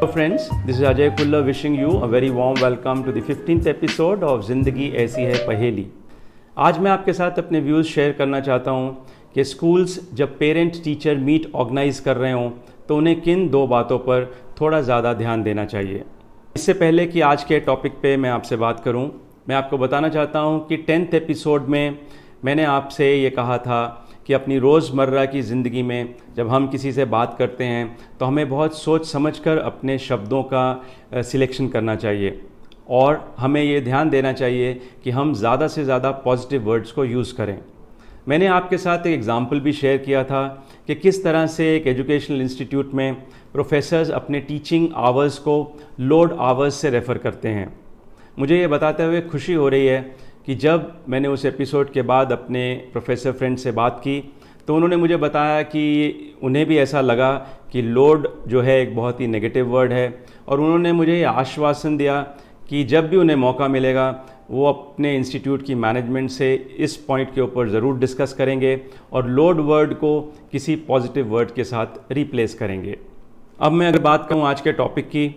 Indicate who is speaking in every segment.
Speaker 1: Hello friends, this is Ajay Kulla wishing you a very warm welcome to the 15th episode of ज़िंदगी ऐसी है पहेली। आज मैं आपके साथ अपने व्यूज़ शेयर करना चाहता हूँ कि स्कूल्स जब पेरेंट टीचर मीट ऑर्गेनाइज कर रहे हों तो उन्हें किन दो बातों पर थोड़ा ज़्यादा ध्यान देना चाहिए। इससे पहले कि आज के टॉपिक पे मैं आपसे बात करूँ, मैं आपको बताना चाहता हूँ कि 10th एपिसोड में मैंने आपसे ये कहा था कि अपनी रोज़मर्रा की ज़िंदगी में जब हम किसी से बात करते हैं तो हमें बहुत सोच समझकर अपने शब्दों का सिलेक्शन करना चाहिए और हमें ये ध्यान देना चाहिए कि हम ज़्यादा से ज़्यादा पॉजिटिव वर्ड्स को यूज़ करें। मैंने आपके साथ एक एग्ज़ाम्पल भी शेयर किया था कि किस तरह से एक एजुकेशनल इंस्टीट्यूट में प्रोफेसर्स अपने टीचिंग आवर्स को लोड आवर्स से रेफ़र करते हैं। मुझे ये बताते हुए खुशी हो रही है कि जब मैंने उस एपिसोड के बाद अपने प्रोफेसर फ्रेंड से बात की तो उन्होंने मुझे बताया कि उन्हें भी ऐसा लगा कि लोड जो है एक बहुत ही नेगेटिव वर्ड है और उन्होंने मुझे ये आश्वासन दिया कि जब भी उन्हें मौका मिलेगा वो अपने इंस्टीट्यूट की मैनेजमेंट से इस पॉइंट के ऊपर ज़रूर डिस्कस करेंगे और लोड वर्ड को किसी पॉजिटिव वर्ड के साथ रिप्लेस करेंगे। अब मैं अगर बात करूँ आज के टॉपिक की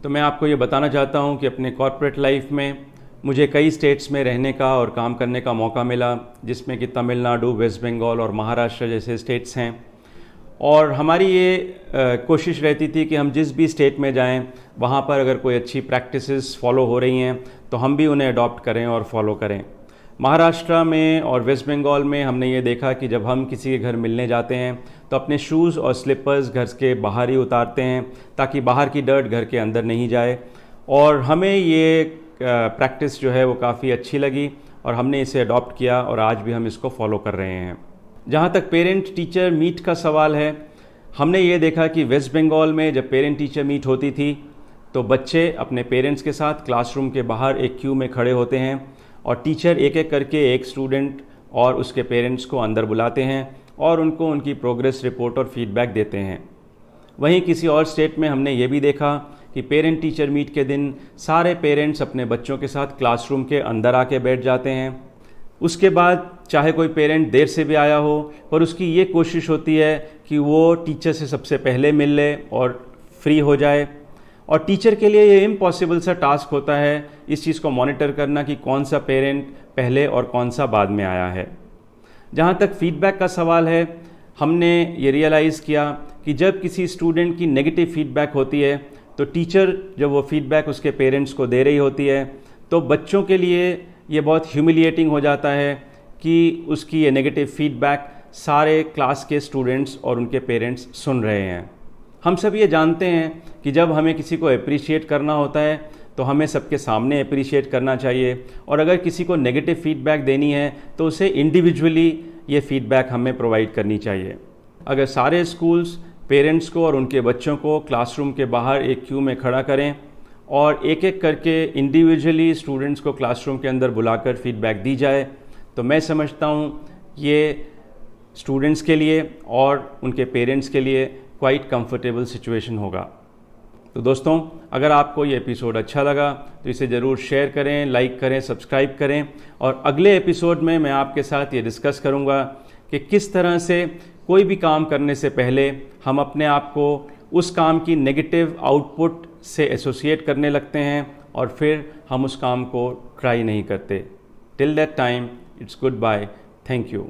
Speaker 1: तो मैं आपको ये बताना चाहता हूँ कि अपने कॉर्पोरेट लाइफ में मुझे कई स्टेट्स में रहने का और काम करने का मौका मिला, जिसमें कि तमिलनाडु, वेस्ट बंगाल और महाराष्ट्र जैसे स्टेट्स हैं। और हमारी ये कोशिश रहती थी कि हम जिस भी स्टेट में जाएं वहाँ पर अगर कोई अच्छी प्रैक्टिसेस फॉलो हो रही हैं तो हम भी उन्हें अडॉप्ट करें और फॉलो करें। महाराष्ट्र में और वेस्ट बंगाल में हमने ये देखा कि जब हम किसी के घर मिलने जाते हैं तो अपने शूज़ और स्लीपर्स घर के बाहर ही उतारते हैं ताकि बाहर की डर्ट घर के अंदर नहीं जाए। और हमें ये प्रैक्टिस जो है वो काफ़ी अच्छी लगी और हमने इसे अडॉप्ट किया और आज भी हम इसको फॉलो कर रहे हैं। जहाँ तक पेरेंट टीचर मीट का सवाल है, हमने ये देखा कि वेस्ट बंगाल में जब पेरेंट टीचर मीट होती थी तो बच्चे अपने पेरेंट्स के साथ क्लासरूम के बाहर एक क्यू में खड़े होते हैं और टीचर एक एक करके एक स्टूडेंट और उसके पेरेंट्स को अंदर बुलाते हैं और उनको उनकी प्रोग्रेस रिपोर्ट और फीडबैक देते हैं। वहीं किसी और स्टेट में हमने ये भी देखा कि पेरेंट टीचर मीट के दिन सारे पेरेंट्स अपने बच्चों के साथ क्लासरूम के अंदर आके बैठ जाते हैं। उसके बाद चाहे कोई पेरेंट देर से भी आया हो पर उसकी ये कोशिश होती है कि वो टीचर से सबसे पहले मिल ले और फ्री हो जाए। और टीचर के लिए ये इम्पॉसिबल सा टास्क होता है इस चीज़ को मॉनिटर करना कि कौन सा पेरेंट पहले और कौन सा बाद में आया है। जहाँ तक फीडबैक का सवाल है, हमने ये रियलाइज़ किया कि जब किसी स्टूडेंट की नेगेटिव फीडबैक होती है तो टीचर जब वो फीडबैक उसके पेरेंट्स को दे रही होती है तो बच्चों के लिए ये बहुत ह्यूमिलिएटिंग हो जाता है कि उसकी ये नेगेटिव फीडबैक सारे क्लास के स्टूडेंट्स और उनके पेरेंट्स सुन रहे हैं। हम सब ये जानते हैं कि जब हमें किसी को अप्रिशिएट करना होता है तो हमें सबके सामने अप्रिशिएट करना चाहिए और अगर किसी को नेगेटिव फीडबैक देनी है तो उसे इंडिविजुअली ये फीडबैक हमें प्रोवाइड करनी चाहिए। अगर सारे स्कूल्स पेरेंट्स को और उनके बच्चों को क्लासरूम के बाहर एक क्यू में खड़ा करें और एक एक करके इंडिविजुअली स्टूडेंट्स को क्लासरूम के अंदर बुलाकर फीडबैक दी जाए तो मैं समझता हूँ ये स्टूडेंट्स के लिए और उनके पेरेंट्स के लिए क्वाइट कंफर्टेबल सिचुएशन होगा। तो दोस्तों, अगर आपको ये एपिसोड अच्छा लगा तो इसे ज़रूर शेयर करें, लाइक करें, सब्सक्राइब करें और अगले एपिसोड में मैं आपके साथ ये डिस्कस करूँगा कि किस तरह से कोई भी काम करने से पहले हम अपने आप को उस काम की नेगेटिव आउटपुट से एसोसिएट करने लगते हैं और फिर हम उस काम को ट्राई नहीं करते। Till that time, it's goodbye, thank you.